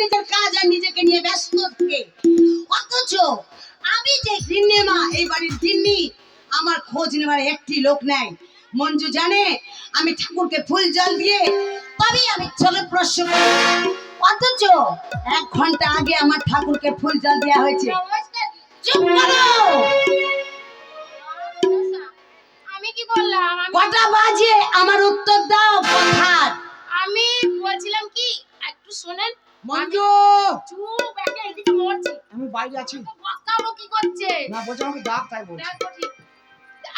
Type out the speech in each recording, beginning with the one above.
নিজের কাজ আর নিজেকে নিয়ে ব্যস্ত থাকে, অথচ আমি যে গৃহিণী মা, এই বাড়ির গৃহিণী, আমার খোঁজ নেবার একটি লোক নাই। মঞ্জু জানে আমি ঠাকুরকে ফুল জল দিয়ে তবেই আমি জলপ্রস্য করি, অথচ 1 ঘন্টা আগে আমার ঠাকুরকে ফুল জল দেওয়া হয়েছে। চুপ করো। আমি কি করলাম? কটা বাজে আমার উত্তর দাও কথার। আমি বলছিলাম কি একটু শুনেন। মঞ্জু, চুপ, একটা এদিকে মরছে। আমি বাইরে আছি। বকাবকি করছে। না বলছি আমাকে ডাক, তাই বলছি। দেখো ঠিক।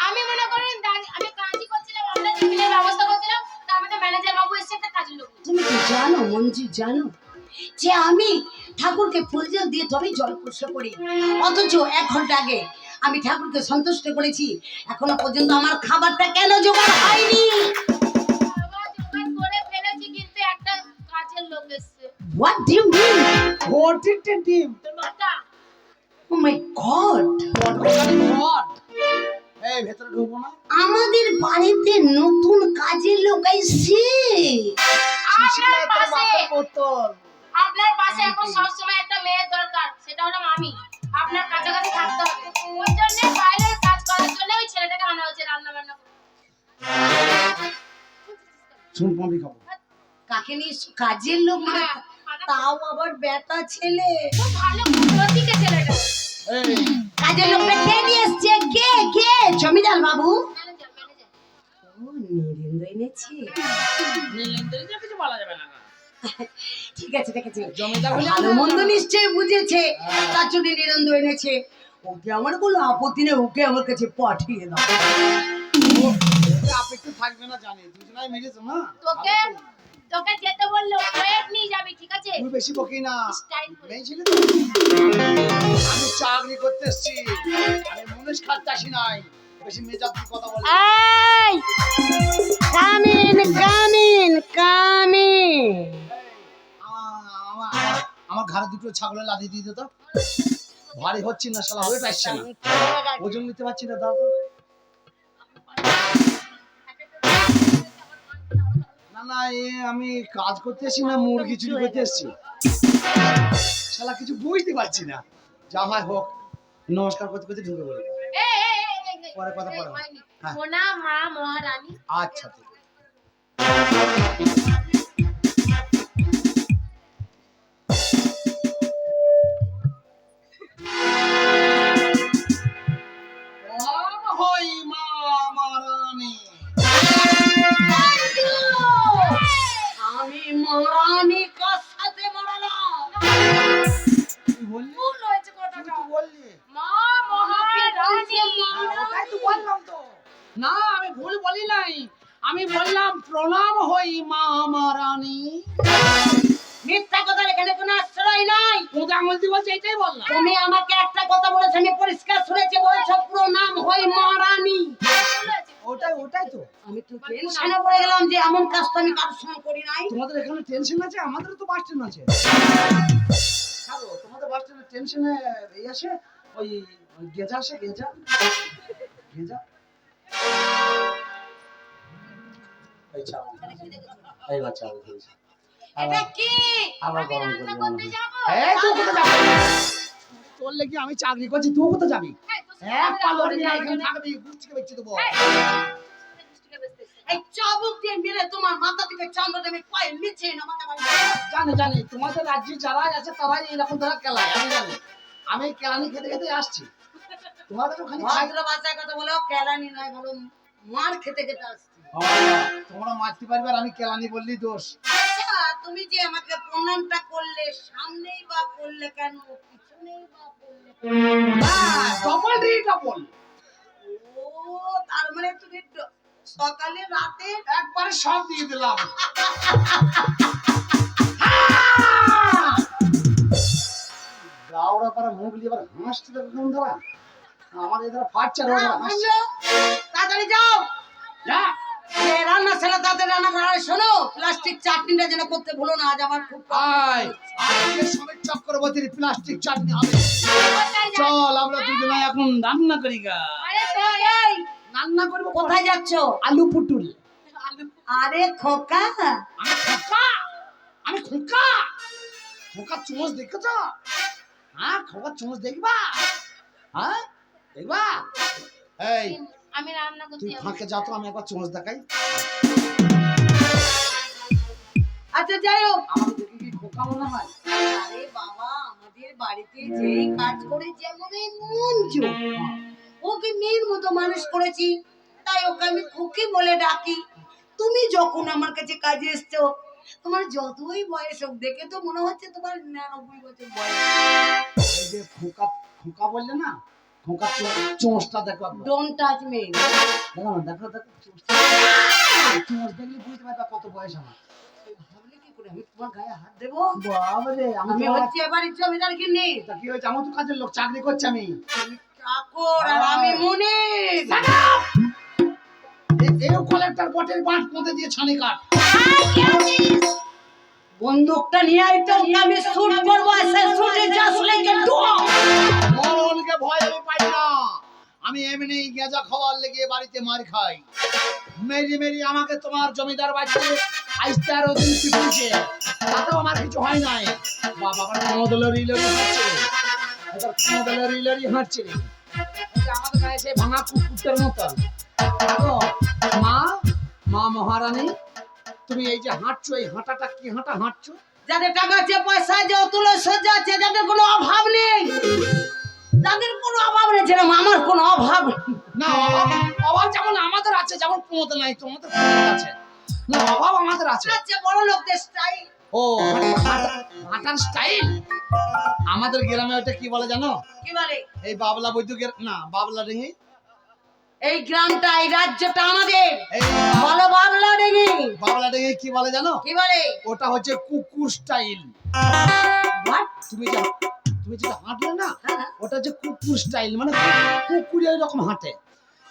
আমি মনে করেন আমি কাজই করছিলাম, আমরা টিফিনের ব্যবস্থা করছিলাম, তার মধ্যে ম্যানেজার বাবু এসে একটা কাজের লোক। তুমি তো জানো মঞ্জু, জানো যে আমি ঠাকুরকে ফুল জল দিয়ে তবেই জলপ্রস্য করি, অথচ 1 ঘন্টা আগে আমি ঠাকুরকে সন্তুষ্ট করেছি, এখনো পর্যন্ত আমার খাবারটা কেন জোগাড় হয়নি? বাবা জোগাড় করে ফেলেছি, কিন্তু একটা কাজের লোক এসেছে। What do you mean? ঘটিতে ডিম। তোর মাথা। Oh my God! এই ভেতরে ঢুকবো না? আমাদের বাড়িতে নতুন কাজের লোক এসেছে। আপনার পাশে বোতল। আপনার পাশে এখন সবসময় একটা মেয়ের দরকার, সেটা হলো আমি। আপনার কাছাকাছি থাকতে হবে, ওই জন্য বাইরের কাজ করার জন্য ওই ছেলেটাকে আনা হয়েছে রান্না বান্না করতে। শুন পম্পি খাবো। কাকে নিয়ে এসছো? কাজের লোক মানে? তাও আবার বেটা ছেলে। খুব ভালো কুলতিকে ছেলেটা। এই কাজের লোকটা কে নিয়ে এসছে? কে কে? জমিদার বাবু? Manager manager. ও, নীরেন্দ্র এনেছে। নীলেন্দ্র কিছু বলা যাবে না। ঠিক আছে, ঠিক আছে। জমিদার হলে ভালো মন্দ নিশ্চয়ই বুঝেছে, তার জন্য নীরেন্দ্র এনেছে। ওকে আমার কোনো আপত্তি নেই, ওকে আমার কাছে পাঠিয়ে দাও। আপেক্ষে থাকবে না জানি, দুজনাই মেরেছো না। তোকে তোকে যেতে বললো ওয়েট নিয়ে যাবি, ঠিক আছে? তুমি বেশি বকি না। স্টাইল করে। মেয়ে ছেলে তো। আমি চাকরি করতে এসেছি, আমি মুনিশ খাটতে আসি নাই। বেশি মেজাজ দিয়ে কথা বলে। এই কামিন। আমার ঘরে দুটো ছাগলের লাদি দিয়ে দিত। ভারী হচ্ছে না শালা, ওয়েট আসছে না, ওজন নিতে পারছি না। দাও তো। না না, আমি কাজ করতে এসেছি না মুরগি চুরি করতে এসেছি। শালা কিছু বুঝতে পারছি না। যা হয় হোক, নমস্কার করতে করতে ঢুকে পড়ে। পরে কথা বলো। হ্যাঁ। সোনা মা মহারানী। আচ্ছা ঠিক আছে। হই মা মারানি। আমি মহারানী কার সাথে মারালাম? কি বললি? ভুল হয়েছে তুই কথাটা। তো বললি। মা মহারানী। ওটাই তো বললাম তো। না, আমি ভুল বলি নাই, আমি বললাম প্রণাম হই মা মারানি। মিথ্যা কথা, এখানে কোনো আশ্রয় নাই। কোথা আঙুল দিয়ে বলছে এটাই বললাম। তুমি আমাকে একটা কথা বলেছো, আমি পরিষ্কার শুনেছি, বলেছো প্রণাম হই মহারানী। ওটাই তো। আমি তো টেনশনে পড়ে গেলাম যে এমন কাজ তো আমি কারোর সঙ্গে করি নাই। তোমাদের এখানে টেনশন আছে, আমাদের তো বাস স্ট্যান্ড আছে। ছাড়ো, তোমাদের বাস স্ট্যান্ডে টেনশনে এই আসে, ওই গেজা আসে, গেজা। এই চাও, এই বাচ্চা খেয়েছে। এটা কি? আবার আমি গরম রান্না করে করতে যাব। এই তুই কোথায় যাবি? তোর লেগে আমি চাকরি করছি, তুই কোথায় যাবি? এই, তোর সাথে এক আমি পা লড়বি না, রান্না এখানে করতে থাকবি, গুছিয়ে বেঁচে দেবো। এই, মিষ্টিকে বেচতে এসেছে। এই চাবুক দিয়ে মেরে তোমার মাথা থেকে চামড়া আমি পায়ে নিচে নামাতে পারি না। জানি তোমাদের রাজ্যে যারাই আছে তারাই এরকম ধরা কেলায়, আমি জানি। আমি কেলানি খেতে খেতে আসছি, তোমাদের ওখানে ভদ্র ভাষায় কথা বলো, কেলানি নয়, বলো মার খেতে খেতে আসছি। তোমরা মারতে পারবে আর আমি কেলানি বললি দোষ। আচ্ছা, তুমি যে আমাকে প্রণামটা করলে, সামনেই বা করলে কেন, পিছনেই বা করলে কেন? Double double. ও, তার মানে তুমি সকালে রাতে একবারে সব দিয়ে দিলাম। গাওড়া পারা মুখ দিয়ে আবার হাসতে দেখো কোন ধরা। আমার এদের ফাটছে আর ওরা হাসছে। তাড়াতাড়ি যাও, যা। যে রান্না ছেলে তাদের রান্না করা। শোনো, প্লাস্টিক চাটনিটা যেন করতে ভুলো না, আজ আমার খুব আয়, আজকে সবের চক্রবর্তীর প্লাস্টিক চাটনি হবে। চল আমরা দুজনে এখন রান্না করি গা। আরে এই, রান্না করবো কোথায় যাচ্ছ? আলু পুটুল। আরে খোকা, আমি খোকা, খোকার চুমস দেখেছো? হ্যাঁ, খোকার চুমস দেখবা? হ্যাঁ, দেখবা? এই আমি রান্না করতে তুই যাবো। ফাঁকে যাও তো, আমি একবার চুমস দেখাই। আচ্ছা যাই হোক, আমাকে দেখে কি খোকা মনে হয়? আরে বাবা, আমাদের বাড়িতে যেই কাজ করে যেমন এই মঞ্জু, ওকে মেয়ের মতো মানুষ করেছি, তাই ওকে আমি খুকি বলে ডাকি। তুমি যখন আমার কাছে কাজে এসছো, তোমার যতই বয়স হোক, দেখে তো মনে হচ্ছে তোমার 99 বছর বয়স। এই যে খোকা খোকা বললে না, খোকা চোঁচটা দেখো একবার। Don't touch me. দেখো না, দেখো দেখো চোঁচটা। চোঁচ দেখলে বুঝতে পারবে কত বয়স আমার। ভাবলে কি করে আমি তোমার গায়ে হাত দেবো? বাবারে, আমি হচ্ছে এবারে জমিদার কিনে তা কি হয়েছে? আমার তো কাজের লোক, চাকরি করছি আমি। চাকর আর আমি মুনির। এও কলেক্টর বটের বাঁট মধ্যে দিয়ে ছানি কাট। বন্দুকটা নিয়ে আই তো, ওকে আমি শুট করবো। এসে শুটে জাস্ট লাইক এ ডগ। মরণকে ভয় আমি পাই না। আমি এমনি গেঁজা খাওয়ার লেগে বাড়িতে মার খাই। মেরি মেরি আমাকে তোমার জমিদার বাড়িতে আইসতে আরো দিন পিটিয়েছে, তাতেও আমার কিছু হয় নাই। বাবা আমার কোমদলের ইলরি হাঁটছে, এবার কোমদলের ইলরি হাঁটছে। এই যে আমাদের গায়ে সেই ভাঙা কুকুরটার মতন। আগো, মা মা মহারানী, তুমি এই যে হাঁটছো, এই হাঁটাটা কি হাঁটা হাঁটছো? যাদের টাকা আছে, পয়সা আছে, অতুল সজ্জা আছে, যাদের কোনো অভাব নেই, যাদের কোনো অভাব নেই, যেরকম আমার কোনো অভাব নেই। না, অভাব যেমন আমাদের আছে, যেমন তোমাদের নাই, তোমাদের প্রমোদ আছে। না, অভাব আমাদের আছে। আচ্ছা, বড় লোকদের স্টাইল। ও, হাঁটার স্টাইল। আমাদের গ্রামে ওটা কি বলে জানো? কি বলে? এই বাবলা বৈদ্যুকের না, বাবলা ডিঙি। এই গ্রামটা, এই রাজ্যটা আমাদের। এই বলো বাবলা ডিঙি। বাবলা ডিঙি কি বলে জানো? কি বলে? ওটা হচ্ছে কুকুর স্টাইল। What? তুমি যেটা হাঁটলে না, হ্যাঁ। ওটা হচ্ছে কুকুর স্টাইল, মানে কুকুর এরকম হাঁটে।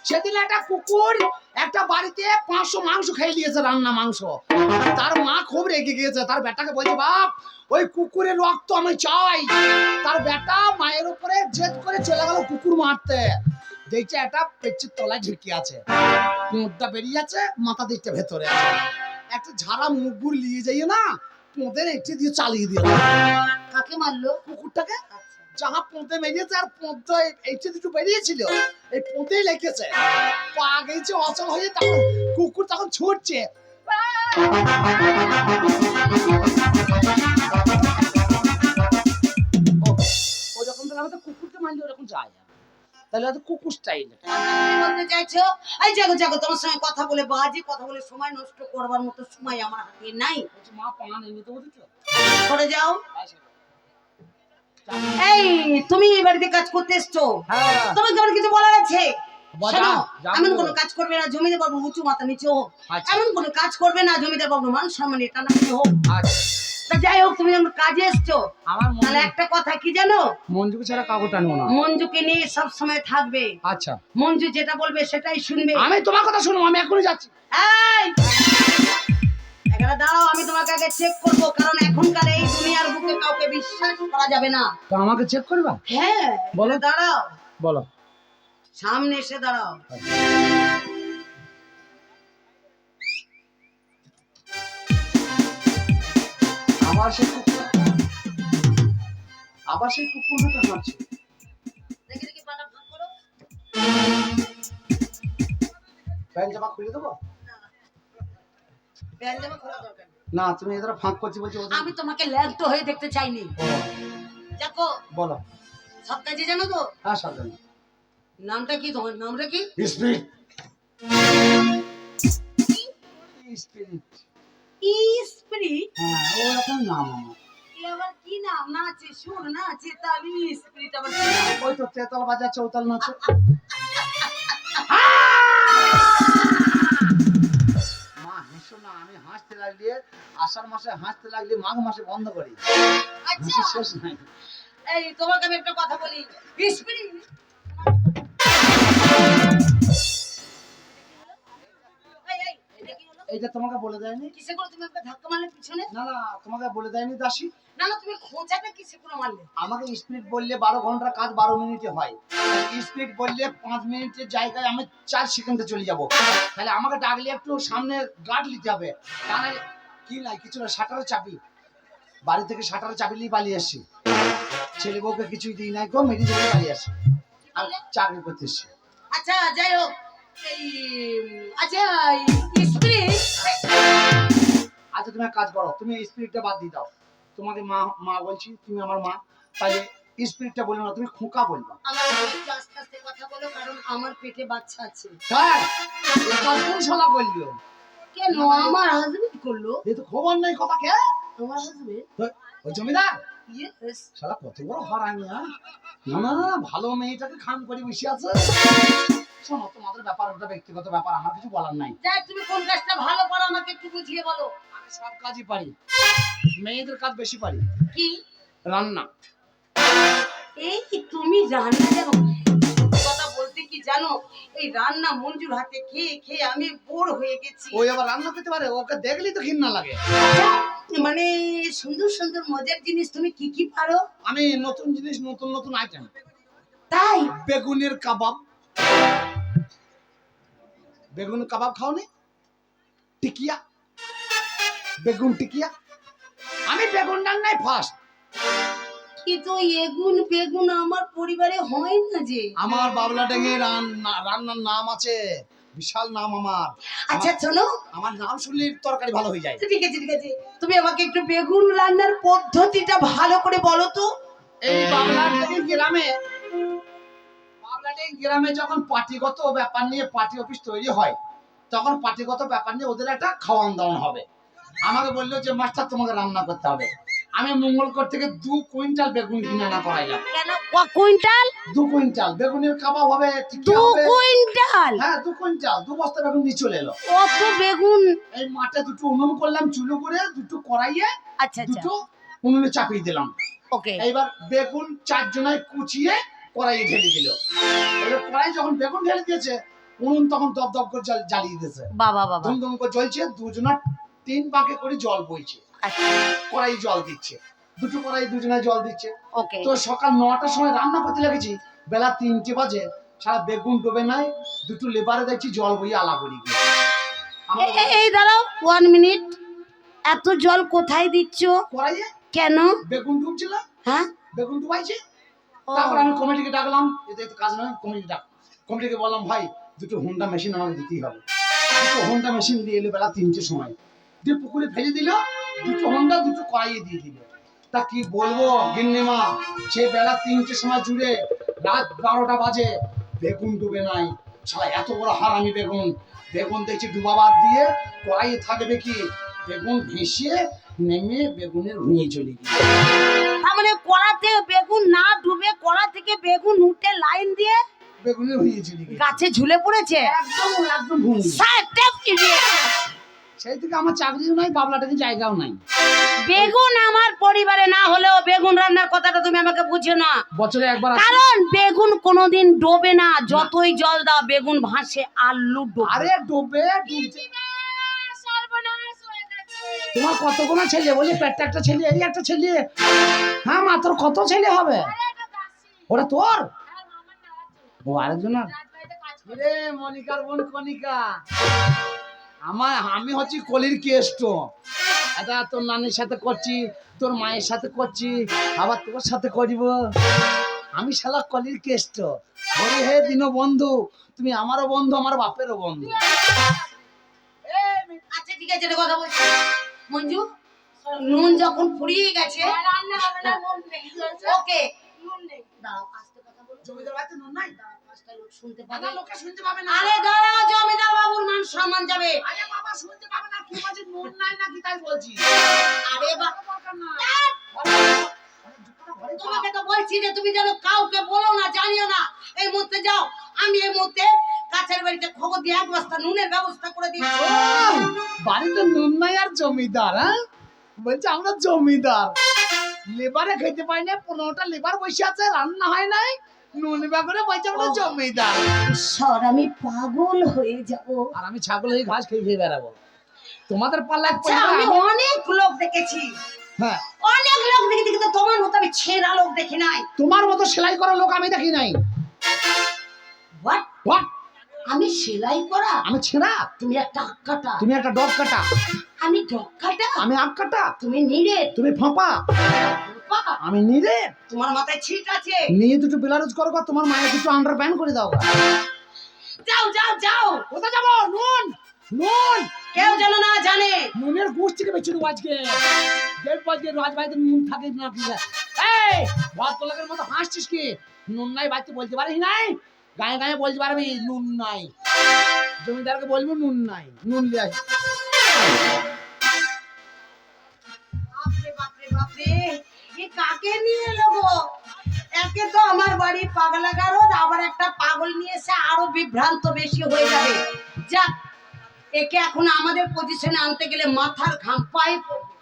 সেদিন একটা কুকুর একটা বাড়িতে 500 মাংস খেয়ে নিয়েছে, রান্না মাংস। তার মা খুব রেগে গিয়েছে, তার বেটাকে বলছে, বাপ ওই কুকুরের রক্ত আমি চাই। তার বেটা মায়ের উপরে জেদ করে চলে গেল কুকুর মারতে। দেখছে একটা পেটের তলায় ঝুঁকি আছে, পোঁতটা বেরিয়ে আছে, মাথা দিকটা ভেতরে আছে। একটা ঝাড়া মুগুর নিয়ে যাইয়ে না, পোঁতের একটি দিয়ে চালিয়ে দিল। কাকে মারলো? কুকুরটাকে। যাহা পোঁতে মেরিয়েছে, আর পোঁতে এইটা দুটো বেরিয়েছিল, এই পোঁতেই লেগেছে। পা গেছে অচল হয়ে, তখন কুকুর তখন ছুটছে। ও যখন তো আমাদের কুকুরকে মারলে ওরকম যায় না, তাহলে হয়তো কুকুর স্টাইল। বলতে চাইছো? এই জাগো জাগো, তোমার সঙ্গে কথা বলে বাজে কথা বলে সময় নষ্ট করবার মতো সময় আমার হাতে নাই। মা পান এনে দেবো তো। সরে যাও। এই, তুমি এই বাড়িতে কাজ করতে এসছো, হ্যাঁ, তোমাকে আমার কিছু বলার আছে। বলো, শোনো, যাবো। এমন কোনো কাজ করবে না জমিদার বাবু উঁচু মাথা নিচু হোক। আচ্ছা। এমন কোনো কাজ করবে না জমিদার বাবু মান সম্মানে টানাটানি হোক। আচ্ছা, তা যাই হোক, তুমি যখন কাজে এসছো, আমার তাহলে একটা কথা কি জানো? মঞ্জুকে ছাড়া কাউকে টানবো না। মঞ্জুকে নিয়ে সব সময় থাকবে। আচ্ছা, মঞ্জু যেটা বলবে সেটাই শুনবে। আমি তোমার কথা শুনবো, আমি এখনই যাচ্ছি। এই, এখানে দাঁড়াও, আমি তোমাকে আগে চেক করবো, কারণ এখনকার এই দুনিয়ার বুকে কাউকে বিশ্বাস করা যাবে না। তো আমাকে চেক করবা? হ্যাঁ, বলো। দাঁড়াও, বলো। সামনে এসে দাঁড়াও। আবার সেই কুকুর, আবার সেই কুকুর মতো হাঁটছে। দেখি দেখি পাটা ভাগ করো। প্যান্ট জামা খুলে দেবো? প্যান্ট জামা খোলা দরকার নেই। না, তুমি এদের ফাঁক করছি বলছো। আমি তোমাকে ল্যাংটো হয়ে দেখতে চাইনি। দেখো, বলো। সব কাজে জানো তো? হ্যাঁ, সাবধান। নামটা কি তোমার? নামটা কি? স্পিরিট। স্পিরিট। স্পিরিট? হ্যাঁ, ওরকম নাম আমার। কি আবার কি নাম? নাচে সুর, নাচে তালি, স্পিরিট আবার কি নাম? ওই তো তেতাল বাজার, চৌতাল নাচে। মা হেসো না, আমি হাসতে লাগলে, আষাঢ় মাসে হাসতে লাগলে মাঘ মাসে বন্ধ করি। আচ্ছা, হাসি শেষ নাই। এই তোমাকে আমি একটা কথা বলি। স্পিরিট এটা কি হলো? এইটা তোমাকে বলে দেয়নি? কিসে করে তুমি একটা ধাক্কা মারলে পিছনে? না না, তোমাকে বলে দেয়নি দাসী? না না, তুমি খোঁচাটা কিসে করে মারলে? আমাকে স্পিড বললে 12 ঘন্টার কাজ 12 মিনিটে হয়। স্পিড বললে 5 মিনিটের জায়গায় আমি 4 সেকেন্ডে চলে যাব। তাহলে আমাকে ডাকলে একটু সামনে গার্ড নিতে হবে, তাহলে কি নাই কিছু না, শাটারের চাবি। বাড়ি থেকে শাটারে চাবি নিয়ে পালিয়ে আসছি। ছেলে বউকে কিছুই দিই নাই গো, মেরি ছেলে পালিয়ে আসছি। আর চাকরি করতে এসছি। আচ্ছা যাই হোক, এই আচ্ছা স্পিরিট, আচ্ছা তুমি এক কাজ করো, তুমি স্পিরিটটা বাদ দিয়ে দাও। তোমাকে মা মা বলছি, তুমি আমার মা, তাহলে স্পিরিটটা বলবো না, তুমি খোকা বলবা। আমার একটু আস্তে আস্তে কথা বলো, কারণ আমার পেটে বাচ্চা আছে। হ্যাঁ, এটা কোন শালা বললো? কেন আমার হাজবেন্ড করলো? এ তো খবর নেই কথা কে? তোমার হাজবেন্ড? ওই জমিদার ইয়েস। শালা কত বড় হারামি। হ্যাঁ না না, ভালো মেয়েটাকে খাম করে বসে আছে। শোনো, তোমাদের ব্যাপার ওটা ব্যক্তিগত ব্যাপার, আমার কিছু বলার নাই। যাই, তুমি কোন কাজটা ভালো পারো আমাকে একটু বুঝিয়ে বলো। আমি সব কাজই পারি, মেয়েদের কাজ বেশি পারি। কি? রান্না। এই তুমি রান্না জানো? কথা বলতে কি জানো, এই রান্না মঞ্জুর হাতে খেয়ে খেয়ে আমি বোর হয়ে গেছি। ওই আবার রান্না করতে পারে, ওকে দেখলেই তো ঘৃণা লাগে। মানে সুন্দর সুন্দর মজার জিনিস তুমি কি কি পারো? আমি নতুন জিনিস, নতুন নতুন আইটেম। তাই? বেগুনের কাবাব। বেগুন কাবাব খাওনি? টিকিয়া, বেগুন টিকিয়া, আমি বেগুন রান্নায় ফার্স্ট। কিন্তু এগুন বেগুন আমার পরিবারে হয় না যে। আমার বাবলা ডেঙ্গে রান্নার নাম আছে, বিশাল নাম আমার। আচ্ছা শোনো, আমার নাম শুনলে তরকারি ভালো হয়ে যায়। ঠিক আছে ঠিক আছে, তুমি আমাকে একটু বেগুন রান্নার পদ্ধতিটা ভালো করে বলো তো। এই বাবলাডেঙ্গি গ্রামে যখন পার্টিগত ব্যাপার নিয়ে পার্টি অফিস তৈরি হয়, তখন পার্টিগত ব্যাপার নিয়ে ওদের একটা খাওয়ান দাওয়ান হবে। আমাকে বললো যে মাস্টার তোমাকে রান্না করতে হবে। আমি মঙ্গলকোট থেকে 2 কুইন্টাল বেগুন কিনে আনা করাইলাম। কেন ক কুইন্টাল? 2 কুইন্টাল বেগুনের কাবাব হবে, 2 কুইন্টাল? হ্যাঁ 2 কুইন্টাল, 2 বস্তা বেগুন নিয়ে চলে এলো। কত বেগুন? এই মাঠে 2টো উনুন করলাম, চুলো করে 2টো কড়াইয়ে, আচ্ছা আচ্ছা, 2টো উনুনে চাপিয়ে দিলাম। ওকে। এইবার বেগুন 4 জনায় কুচিয়ে কড়াইয়ে ঢেলে দিল। এবার কড়াই যখন বেগুন ঢেলে দিয়েছে, উনুন তখন দপ দপ করে জ্বালিয়ে দিয়েছে। বাবা বাবা, ধুমধুম করে জ্বলছে, 2 জনা 3 বাঁকে করে জল বইছে। আচ্ছা কড়াই জল দিচ্ছে, 2টো কড়াই 2 জনায় জল দিচ্ছে। ওকে। তো সকাল 9টার সময় রান্না করতে লেগেছি, বেলা 3টে বাজে, সারা বেগুন ডোবে নাই। 2টো লেবারে দেখছি জল বইয়ে আলা করি গিয়ে। এই দাঁড়াও 1 মিনিট, এত জল কোথায় দিচ্ছ? কড়াইয়ে কেন? বেগুন ডুবছিল, হ্যাঁ, বেগুন ডুবাইছে। ও। তারপর আমি কমিটিকে ডাকলাম, এতে তো কাজ নয়, কমিটিকে বললাম ভাই 2টো হুন্ডা মেশিন আমাকে দিতেই হবে। 2টো হুন্ডা মেশিন দিয়ে এলো বেলা 3টের সময়, দিয়ে পুকুরে ফেলে দিল। 2টো হুন্ডা 2টো কড়াইয়ে দিয়ে দিল। তা কি বলবো গিন্নিমা, সে বেলা 3টের সময় জুড়ে রাত 12টা বাজে বেগুন ডুবে নাই। শালা এত বড় হারামি বেগুন। বেগুন দেখছি ডুবাবার দিয়ে কড়াইয়ে থাকবে কি, বেগুন ভেসে নেমে বেগুনের ভুঁয়ে চলে গিয়ে। তার মানে কড়াতে বেগুন না ডুবে কড়া থেকে বেগুন উঠে লাইন দিয়ে বেগুনের ভুঁয়ে চলে গিয়ে গাছে ঝুলে পড়েছে। একদম একদম ভুঁয়ে। সেই থেকে আমার চাকরিও নাই, বাবলাটাকে জায়গাও নাই। বেগুন আমার পরিবারে না হলেও বেগুন রান্নার কথাটা তুমি আমাকে বুঝো না। বছরে একবার আসে। কারণ বেগুন কোনোদিন ডোবে না, যতই জল দাও বেগুন ভাসে, আলু ডোবে। আরে ডুববে ডুবছে। সর্বনাশ হয়ে গেছে। তোমার কতগুলো ছেলে বলি, পেটটা একটা ছেলে, এই একটা ছেলে। হ্যাঁ মা, তোর কত ছেলে হবে? একটা দাসী। ওরা তোর? আর মামার না আছে। ও আরেকজন। রাজবাড়িতে কাজ করে। রে মনিকার বোন কনিকা, আমি হচ্ছি কলির কেষ্ট। এটা তোর নানির সাথে করছি, তোর মায়ের সাথে করছি, আবার তোর সাথে করিব। আমি শালা কলির কেষ্ট। বলি হে দিন বন্ধু, তুমি আমারও বন্ধু, আমার বাপেরও বন্ধু। আচ্ছা ঠিক আছে, এটা কথা বলছি মঞ্জু, নুন যখন ফুরিয়ে গেছে আর রান্না হবে না, নুন নেই। ওকে নুন নেই। দাও, আস্তে কথা বলো। জমিদার বাড়িতে নুন নাই? পাঁচটা লোক শুনতে পাবে। দাদা লোকে শুনতে পাবে না। আরে দাঁড়াও, জমিদার বাবুর মান সম্মান যাবে। আরে বাবা শুনতে পাবে না, কি বলছি নুন নাই নাকি তাই বলছি। আরে বাবা, দরকার নাই। তোমাকে তো বলছি যে তুমি যেন কাউকে বলো না, জানিও না। এই মুহূর্তে যাও, আমি এই মুহূর্তে কাছের বাড়িতে খবর দিয়ে 1 বস্তা নুনের ব্যবস্থা করে দিচ্ছি। বাড়িতে নুন নাই আর জমিদার? হ্যাঁ বলছে আমরা জমিদার, লেবারে খেতে পাই না, 15টা লেবার বসে আছে, রান্না হয় নাই, নুন ব্যাপারে বলছে আমরা জমিদার। ঈশ্বর, আমি পাগল হয়ে যাব। আর আমি ছাগল হয়ে ঘাস খেয়ে খেয়ে বেড়াবো। তোমাদের পাল্লায় আচ্ছা, আমি অনেক লোক দেখেছি, হ্যাঁ অনেক লোক দেখেছি, কিন্তু তোমার মতো আমি ছেঁড়া লোক দেখি নাই। তোমার মতো সেলাই করা লোক আমি দেখি নাই। হোয়াট? হোয়াট? আমি সেলাই করা? আমি ছেঁড়া, তুমি একটা আক্কাটা। তুমি একটা ডগ কাটা। আমি ডক্কাটা, আমি আটকাটা, তুমি নিরে, তুমি ফাঁপা, আমি নিরে। তোমার মাথায় ছিট আছে। নিয়ে দুটো বেলারোজ করো গা, তোমার মায়ের দুটো আন্ডার প্যান্ট করে দাও গা। যাও যাও যাও। কোথায় যাবো? নুন নুন কেউ যেন না জানে। নুনের গুড় থেকে বেঁচে দেবো আজকে। দেড় আজকে রাজবাড়িতে নুন থাকে না কি? এই ভদ্রলোকের মতো হাসছিস কি? নুন নাই বাড়িতে বলতে পারিস নাই? গায়ে গায়ে বলতে পারবি নুন নাই। জমিদারকে বলবি নুন নাই, নুন লিয়ে আয়। বাপরে বাপরে বাপরে, এ কাকে নিয়ে এলো গো? একে তো আমার বাড়ি পাগলা গারদ, আবার একটা পাগল নিয়ে এসে আরো বিভ্রান্ত বেশি হয়ে যাবে। যাক, একে এখন আমাদের পজিশনে আনতে গেলে মাথার ঘাম পায়ে পড়বে।